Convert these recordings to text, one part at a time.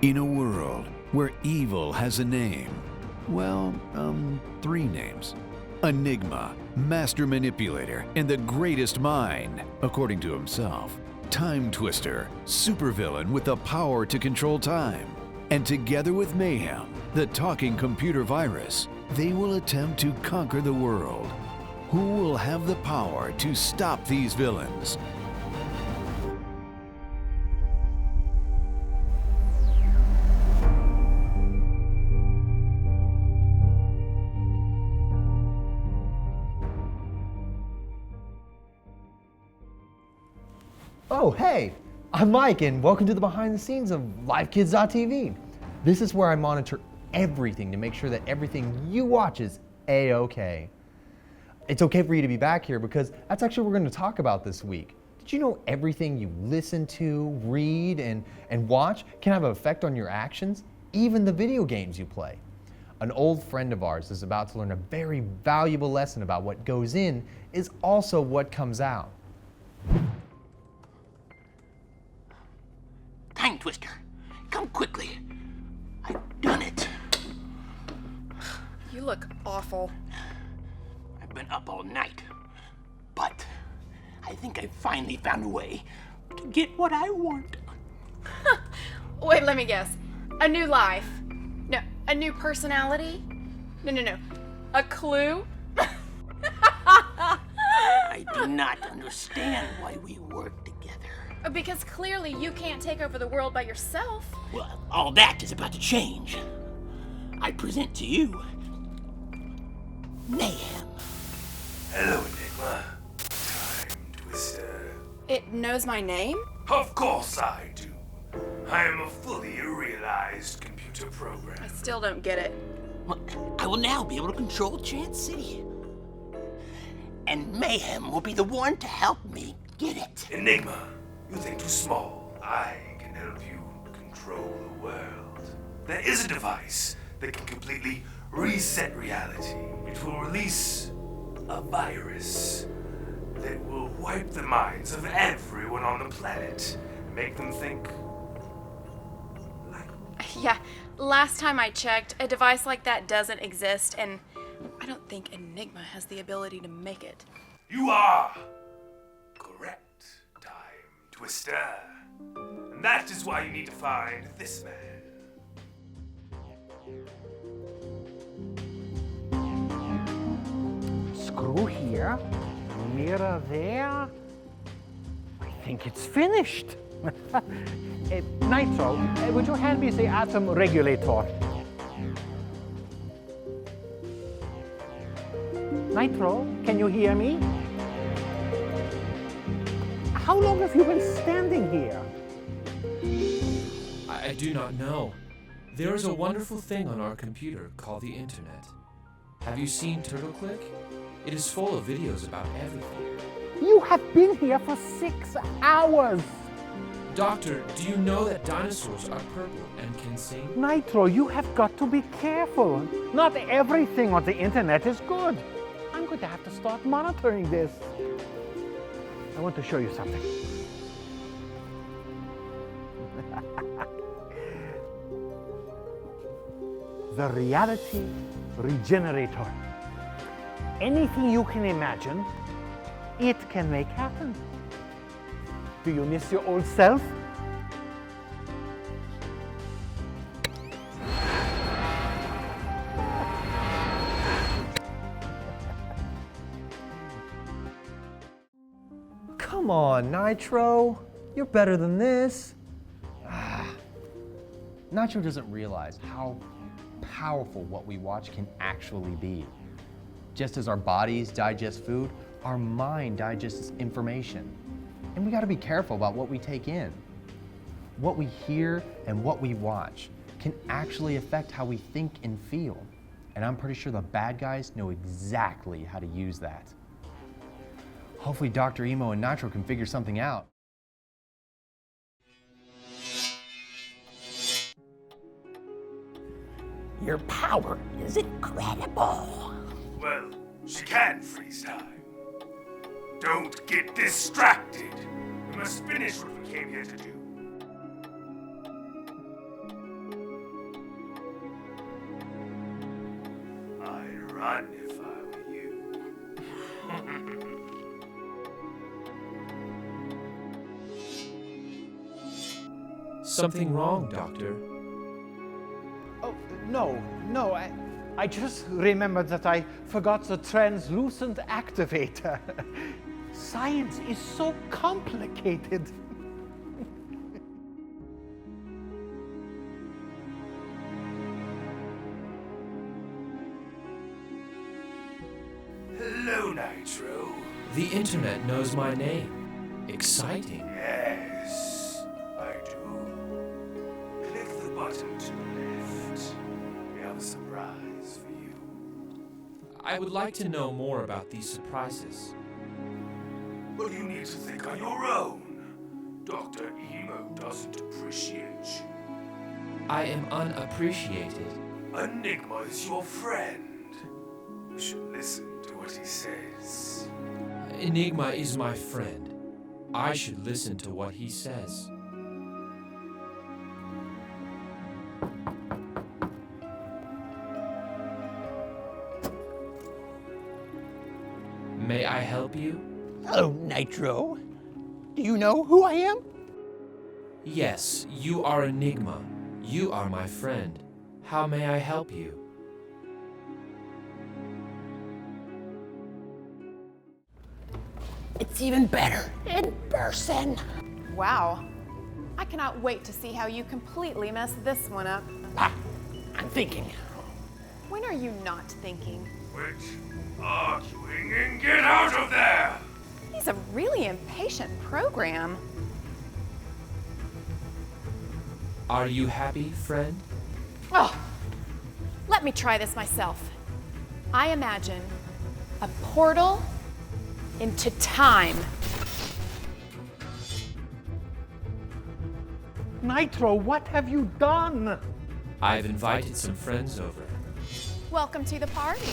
In a world where evil has a name, well, 3 names. Enigma, master manipulator, and the greatest mind, according to himself. Time Twister, supervillain with the power to control time. And together with Mayhem, the talking computer virus, they will attempt to conquer the world. Who will have the power to stop these villains? Oh, hey, I'm Mike, and welcome to the behind the scenes of LiveKids.tv. This is where I monitor everything to make sure that everything you watch is A-OK. It's okay for you to be back here because that's actually what we're going to talk about this week. Did you know everything you listen to, read, and watch can have an effect on your actions, even the video games you play? An old friend of ours is about to learn a very valuable lesson about what goes in is also what comes out. Time Twister, come quickly. I've done it. You look awful. I've been up all night, but I think I finally found a way to get what I want. Wait, let me guess. A new life? No, a new personality? No. A clue? I do not understand why we work together. Because clearly you can't take over the world by yourself. Well, all that is about to change. I present to you Mayhem. Hello, Enigma. Time Twister. It knows my name? Of course I do. I am a fully realized computer program. I still don't get it. Well, I will now be able to control Chance City. And Mayhem will be the one to help me get it. Enigma, you think too small. I can help you control the world. There is a device that can completely reset reality. It will release a virus that will wipe the minds of everyone on the planet and make them think like... Yeah, last time I checked, a device like that doesn't exist, and I don't think Enigma has the ability to make it. You are correct, Time Twister. And that is why you need to find this man. Screw here, mirror there. I think it's finished. Nitro, would you hand me the atom regulator? Nitro, can you hear me? How long have you been standing here? I do not know. There is a wonderful thing on our computer called the Internet. Have you seen TurtleClick? It is full of videos about everything. You have been here for 6 hours. Doctor, do you know that dinosaurs are purple and can sing? Nitro, you have got to be careful. Not everything on the internet is good. I'm going to have to start monitoring this. I want to show you something. The reality regenerator. Anything you can imagine, it can make happen. Do you miss your old self? Come on, Nitro. You're better than this. Nitro doesn't realize how powerful what we watch can actually be. Just as our bodies digest food, our mind digests information. And we gotta be careful about what we take in. What we hear and what we watch can actually affect how we think and feel. And I'm pretty sure the bad guys know exactly how to use that. Hopefully Dr. Emo and Nitro can figure something out. Your power is incredible. Well, she can freeze time. Don't get distracted. We must finish what we came here to do. run if I were you. Something wrong, Doctor? Oh, no, I just remembered that I forgot the translucent activator. Science is so complicated. Hello, Nitro. The internet knows my name. Exciting. Yes, I do. Click the button to the left. We have a surprise for you. I would like to know more about these surprises. Well, you need to think on your own. Dr. Emo doesn't appreciate you. I am unappreciated. Enigma is your friend. You should listen to what he says. Enigma is my friend. I should listen to what he says. May I help you? Hello, Nitro. Do you know who I am? Yes, you are Enigma. You are my friend. How may I help you? It's even better in person. Wow. I cannot wait to see how you completely mess this one up. I'm thinking. When are you not thinking? Quit arguing and get out of there! He's a really impatient program. Are you happy, friend? Oh, let me try this myself. I imagine a portal into time. Nitro, what have you done? I've invited some friends over. Welcome to the party.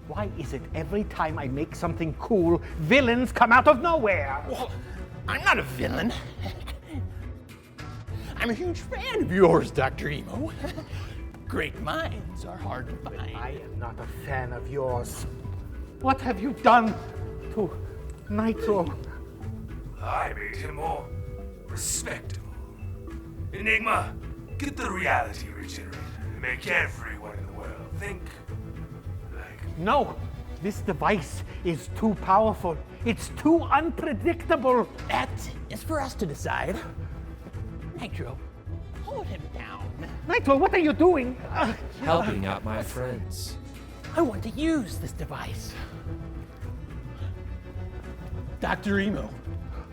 Why is it every time I make something cool, villains come out of nowhere? Well, I'm not a villain. I'm a huge fan of yours, Dr. Emo. Great minds are hard to find. I am not a fan of yours. What have you done to Nitro? I made him more respectable. Enigma, get the reality regenerator and make everyone in the world think like No, this device is too powerful. It's too unpredictable. That is for us to decide. Nitro, hold him down. Nitro, what are you doing? Helping out my friends. I want to use this device. Dr. Emo,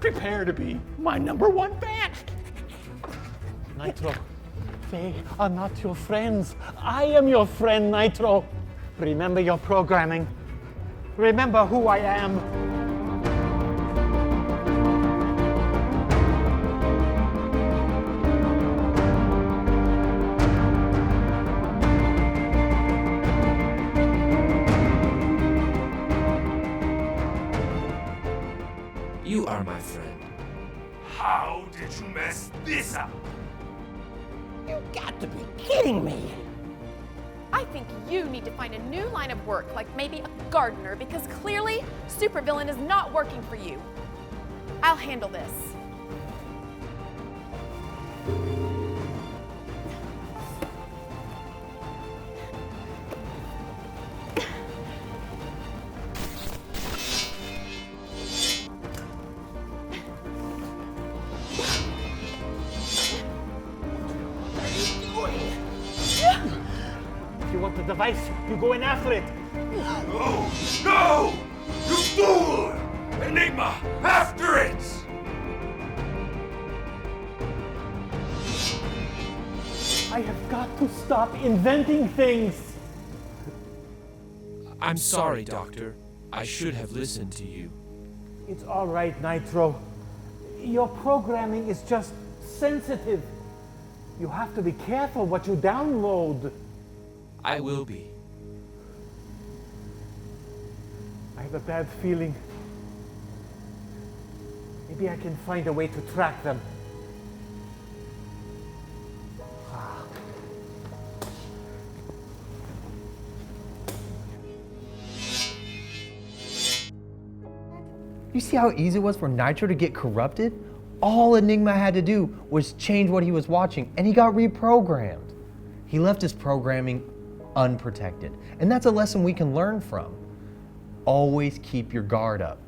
prepare to be my #1 fan. Nitro, they are not your friends. I am your friend, Nitro. Remember your programming. Remember who I am. You are my friend. how did you mess this up? You got to be kidding me. I think you need to find a new line of work, like maybe a gardener, because clearly supervillain is not working for you. I'll handle this. If you want the device, you go in after it. No! No! You fool! Enigma, after it! I have got to stop inventing things. I'm sorry, Doctor. I should have listened to you. It's all right, Nitro. Your programming is just sensitive. You have to be careful what you download. I will be. I have a bad feeling. Maybe I can find a way to track them. You see how easy it was for Nitro to get corrupted? All Enigma had to do was change what he was watching and he got reprogrammed. He left his programming unprotected. And that's a lesson we can learn from. Always keep your guard up.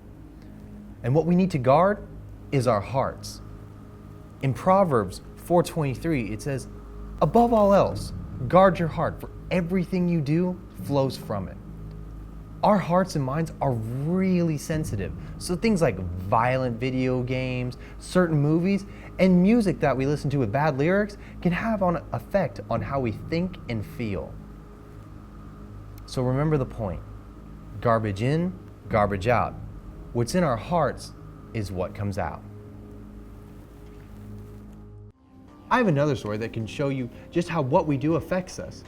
And what we need to guard is our hearts. In Proverbs 4:23, it says, above all else, guard your heart, for everything you do flows from it. Our hearts and minds are really sensitive. So things like violent video games, certain movies, and music that we listen to with bad lyrics can have an effect on how we think and feel. So remember the point. Garbage in, garbage out. What's in our hearts is what comes out. I have another story that can show you just how what we do affects us.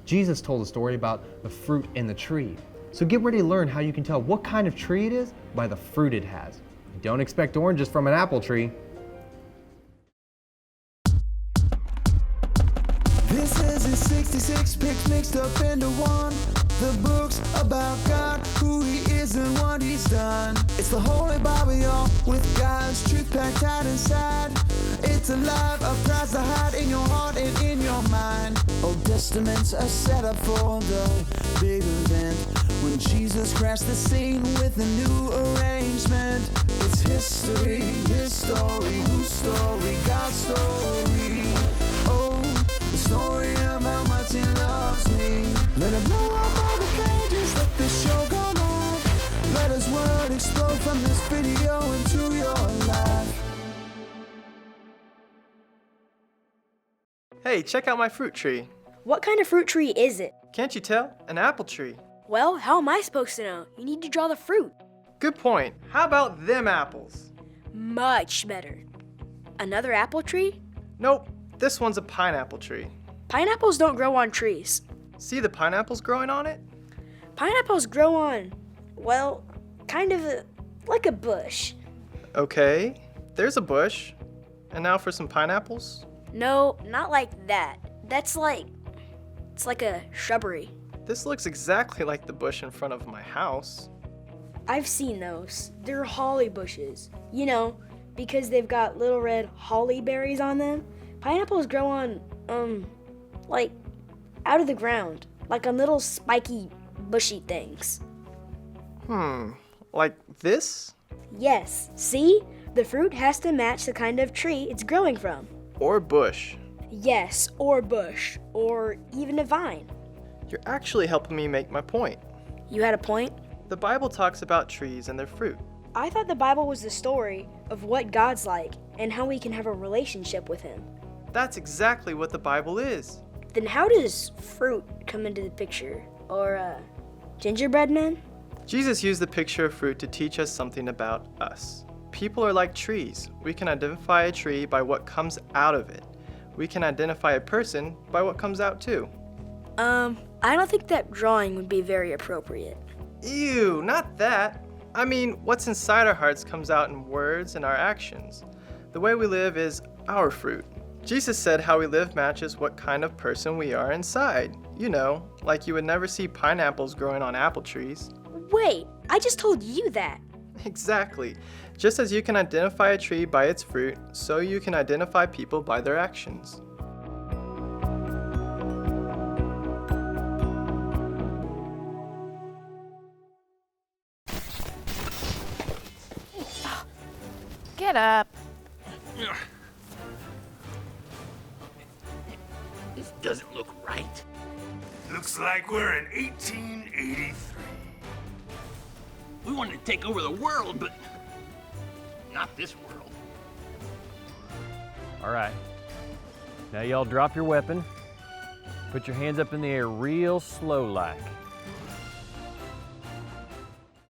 Jesus told a story about the fruit in the tree. So get ready to learn how you can tell what kind of tree it is by the fruit it has. Don't expect oranges from an apple tree. This is his 66 picks mixed up into one. The books about God, who he is and what he's done. It's the Holy Bible, y'all, with God's truth packed tight inside. It's alive, a prize to hide in your heart and in your mind. Old Testaments are set up for the big event when Jesus crashed the scene with a new arrangement. It's history, his story, whose story, God's story. Oh, the story of how much he loves me. Let him blow up all the pages, let this show go live. Let his word explode from this video into your life. Hey, check out my fruit tree. What kind of fruit tree is it? Can't you tell? An apple tree. Well, how am I supposed to know? You need to draw the fruit. Good point. How about them apples? Much better. Another apple tree? Nope, this one's a pineapple tree. Pineapples don't grow on trees. See the pineapples growing on it? Pineapples grow on, well, kind of like a bush. Okay, there's a bush. And now for some pineapples? No, not like that. It's like a shrubbery. This looks exactly like the bush in front of my house. I've seen those. They're holly bushes. You know, because they've got little red holly berries on them. Pineapples grow on, like, out of the ground. Like on little spiky, bushy things. Like this? Yes. See? The fruit has to match the kind of tree it's growing from. Or bush. Yes, or bush, or even a vine. You're actually helping me make my point. You had a point? The Bible talks about trees and their fruit. I thought the Bible was the story of what God's like and how we can have a relationship with him. That's exactly what the Bible is. Then how does fruit come into the picture? Or, gingerbread men? Jesus used the picture of fruit to teach us something about us. People are like trees. We can identify a tree by what comes out of it. We can identify a person by what comes out too. I don't think that drawing would be very appropriate. Ew, not that. I mean, what's inside our hearts comes out in words and our actions. The way we live is our fruit. Jesus said how we live matches what kind of person we are inside. You know, like you would never see pineapples growing on apple trees. Wait, I just told you that. Exactly. Just as you can identify a tree by its fruit, so you can identify people by their actions. Get up. This doesn't look right. Looks like we're in 1883. We wanted to take over the world, but not this world. All right. Now y'all drop your weapon. Put your hands up in the air real slow like.